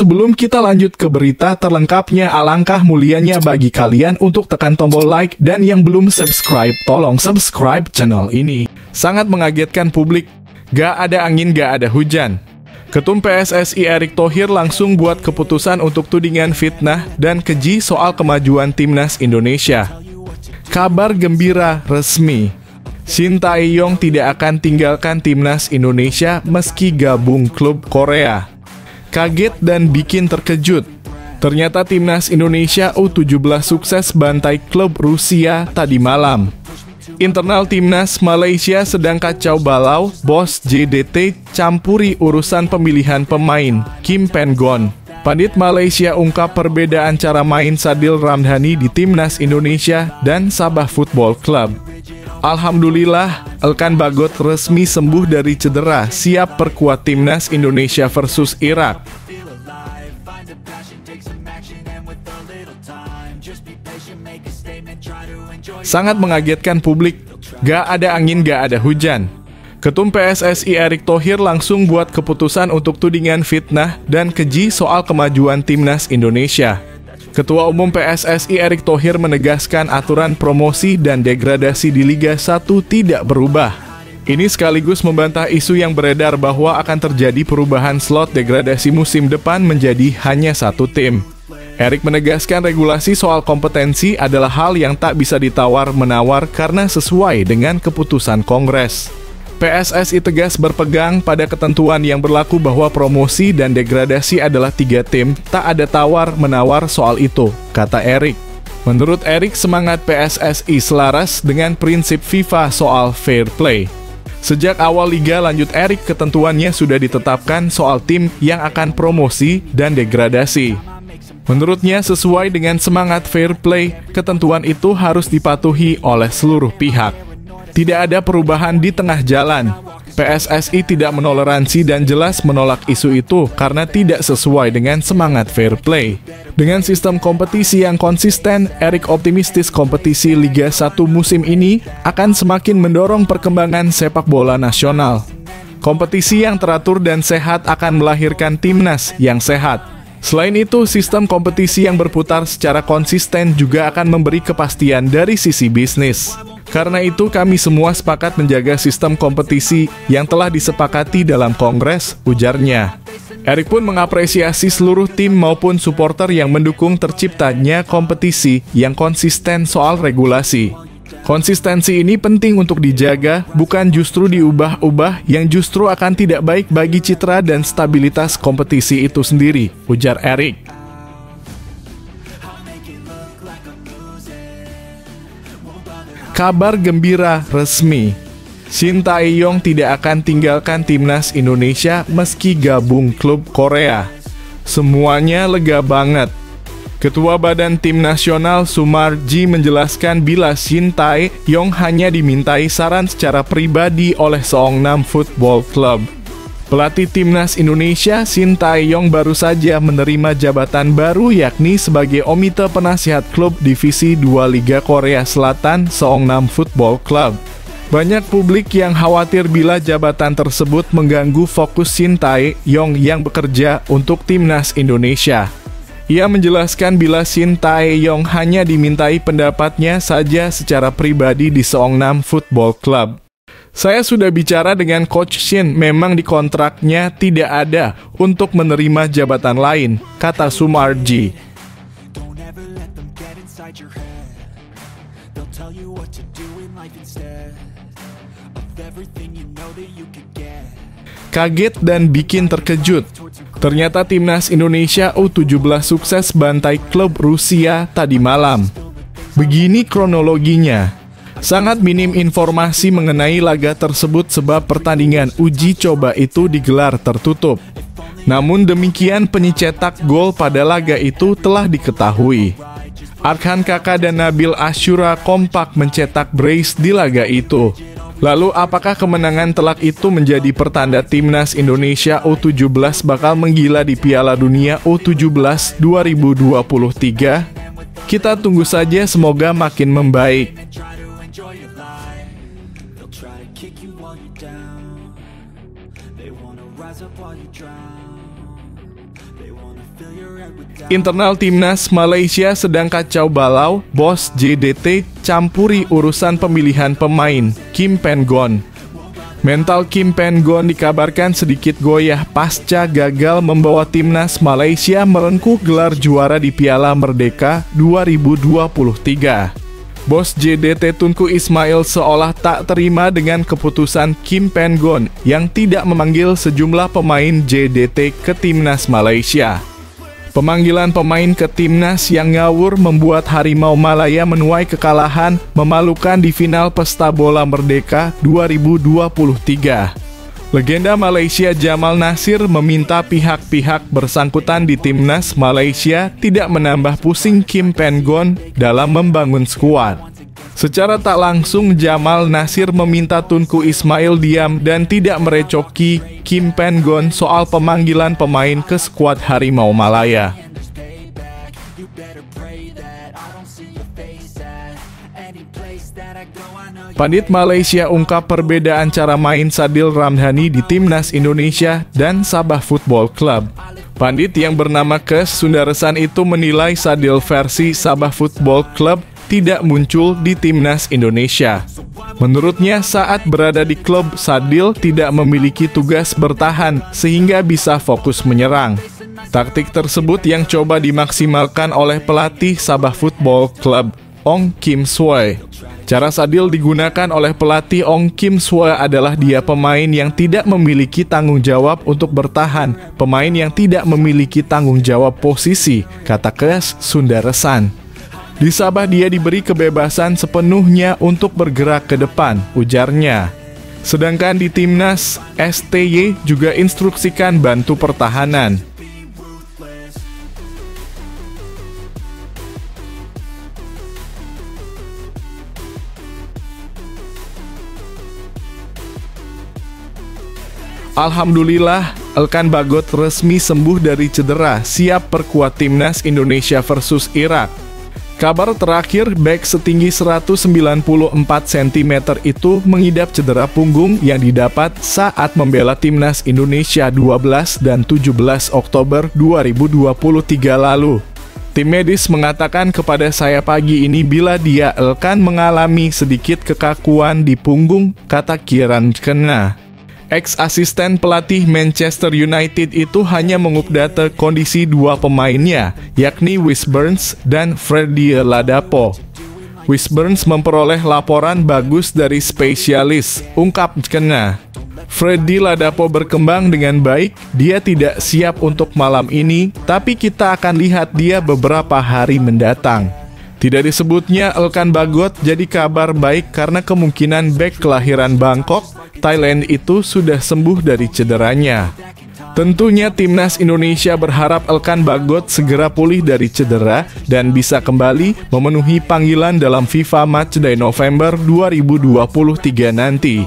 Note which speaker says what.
Speaker 1: sebelum kita lanjut ke berita terlengkapnya, alangkah mulianya bagi kalian untuk tekan tombol like, dan yang belum subscribe, tolong subscribe channel ini. Sangat mengagetkan publik. Gak ada angin, gak ada hujan. Ketum PSSI Erick Thohir langsung buat keputusan untuk tudingan fitnah dan keji soal kemajuan timnas Indonesia. Kabar gembira resmi. Shin Tae-yong tidak akan tinggalkan timnas Indonesia meski gabung klub Korea. Kaget dan bikin terkejut. Ternyata timnas Indonesia U17 sukses bantai klub Rusia tadi malam. Internal timnas Malaysia sedang kacau balau, bos JDT campuri urusan pemilihan pemain, Kim Pen-gon. Pandit Malaysia ungkap perbedaan cara main Sadil Ramdhani di timnas Indonesia dan Sabah Football Club. Alhamdulillah, Elkan Bagot resmi sembuh dari cedera, siap perkuat timnas Indonesia versus Irak. Sangat mengagetkan publik. Gak ada angin, gak ada hujan. Ketum PSSI Erick Thohir langsung buat keputusan untuk tudingan fitnah dan keji soal kemajuan timnas Indonesia. Ketua Umum PSSI Erick Thohir menegaskan aturan promosi dan degradasi di Liga 1 tidak berubah. Ini sekaligus membantah isu yang beredar bahwa akan terjadi perubahan slot degradasi musim depan menjadi hanya satu tim. Erick menegaskan regulasi soal kompetensi adalah hal yang tak bisa ditawar-menawar karena sesuai dengan keputusan Kongres. PSSI tegas berpegang pada ketentuan yang berlaku bahwa promosi dan degradasi adalah 3 tim, tak ada tawar-menawar soal itu, kata Erick. Menurut Erick, semangat PSSI selaras dengan prinsip FIFA soal fair play. Sejak awal liga, lanjut Erick, ketentuannya sudah ditetapkan soal tim yang akan promosi dan degradasi. Menurutnya, sesuai dengan semangat fair play, ketentuan itu harus dipatuhi oleh seluruh pihak. Tidak ada perubahan di tengah jalan. PSSI tidak menoleransi dan jelas menolak isu itu karena tidak sesuai dengan semangat fair play. Dengan sistem kompetisi yang konsisten, Erick optimistis kompetisi Liga 1 musim ini akan semakin mendorong perkembangan sepak bola nasional. Kompetisi yang teratur dan sehat akan melahirkan timnas yang sehat. Selain itu, sistem kompetisi yang berputar secara konsisten juga akan memberi kepastian dari sisi bisnis. Karena itu, kami semua sepakat menjaga sistem kompetisi yang telah disepakati dalam Kongres, ujarnya. Erick pun mengapresiasi seluruh tim maupun supporter yang mendukung terciptanya kompetisi yang konsisten soal regulasi. Konsistensi ini penting untuk dijaga, bukan justru diubah-ubah yang justru akan tidak baik bagi citra dan stabilitas kompetisi itu sendiri, ujar Erick. Kabar gembira resmi. Shin Tae-yong tidak akan tinggalkan timnas Indonesia meski gabung klub Korea. Semuanya lega banget. Ketua Badan Tim Nasional Sumarji menjelaskan bila Shin Tae-yong hanya dimintai saran secara pribadi oleh Seongnam Football Club. Pelatih timnas Indonesia Shin Tae-yong baru saja menerima jabatan baru yakni sebagai Komite Penasihat Klub Divisi 2 Liga Korea Selatan Seongnam Football Club. Banyak publik yang khawatir bila jabatan tersebut mengganggu fokus Shin Tae-yong yang bekerja untuk timnas Indonesia. Ia menjelaskan bila Shin Tae-yong hanya dimintai pendapatnya saja secara pribadi di Seongnam Football Club. Saya sudah bicara dengan Coach Shin, memang di kontraknya tidak ada untuk menerima jabatan lain, kata Sumarji. Kaget dan bikin terkejut. Ternyata timnas Indonesia U17 sukses bantai klub Rusia tadi malam. Begini kronologinya. Sangat minim informasi mengenai laga tersebut sebab pertandingan uji coba itu digelar tertutup. Namun demikian, pencetak gol pada laga itu telah diketahui. Arkan Kakak dan Nabil Ashura kompak mencetak brace di laga itu. Lalu apakah kemenangan telak itu menjadi pertanda timnas Indonesia U17 bakal menggila di Piala Dunia U17 2023? Kita tunggu saja, semoga makin membaik. They wanna rise up while you drown. They wanna Internal timnas Malaysia sedang kacau balau, bos JDT campuri urusan pemilihan pemain, Kim Pen-gon. Mental Kim Pen-gon dikabarkan sedikit goyah pasca gagal membawa timnas Malaysia merengkuh gelar juara di Piala Merdeka 2023. Bos JDT Tunku Ismail seolah tak terima dengan keputusan Kim Pen-gon yang tidak memanggil sejumlah pemain JDT ke timnas Malaysia. Pemanggilan pemain ke timnas yang ngawur membuat Harimau Malaya menuai kekalahan memalukan di final Pesta Bola Merdeka 2023. Legenda Malaysia Jamal Nasir meminta pihak-pihak bersangkutan di timnas Malaysia tidak menambah pusing Kim Pen-gon dalam membangun skuad. Secara tak langsung, Jamal Nasir meminta Tunku Ismail diam dan tidak merecoki Kim Pen-gon soal pemanggilan pemain ke skuad Harimau Malaya. Pandit Malaysia ungkap perbedaan cara main Sadil Ramdhani di timnas Indonesia dan Sabah Football Club. Pandit yang bernama Kes Sundaresan itu menilai Sadil versi Sabah Football Club tidak muncul di timnas Indonesia. Menurutnya, saat berada di klub, Sadil tidak memiliki tugas bertahan sehingga bisa fokus menyerang. Taktik tersebut yang coba dimaksimalkan oleh pelatih Sabah Football Club, Ong Kim Swee. Cara Sadil digunakan oleh pelatih Ong Kim Swee adalah dia pemain yang tidak memiliki tanggung jawab untuk bertahan, pemain yang tidak memiliki tanggung jawab posisi, kata Kes Sundaresan. Di Sabah dia diberi kebebasan sepenuhnya untuk bergerak ke depan, ujarnya. Sedangkan di timnas, STY juga instruksikan bantu pertahanan. Alhamdulillah, Elkan Bagot resmi sembuh dari cedera, siap perkuat timnas Indonesia versus Irak. Kabar terakhir, bek setinggi 194 cm itu mengidap cedera punggung yang didapat saat membela timnas Indonesia 12 dan 17 Oktober 2023 lalu. Tim medis mengatakan kepada saya pagi ini bila dia Elkan mengalami sedikit kekakuan di punggung, kata Kieran Kena. Ex-asisten pelatih Manchester United itu hanya mengupdate kondisi dua pemainnya, yakni Wes Burns dan Freddie Ladapo. Wes Burns memperoleh laporan bagus dari spesialis, ungkap Kena. Freddie Ladapo berkembang dengan baik, dia tidak siap untuk malam ini, tapi kita akan lihat dia beberapa hari mendatang. Tidak disebutnya Elkan Bagot jadi kabar baik karena kemungkinan bek kelahiran Bangkok, Thailand itu sudah sembuh dari cederanya. Tentunya timnas Indonesia berharap Elkan Bagot segera pulih dari cedera dan bisa kembali memenuhi panggilan dalam FIFA Matchday November 2023 nanti.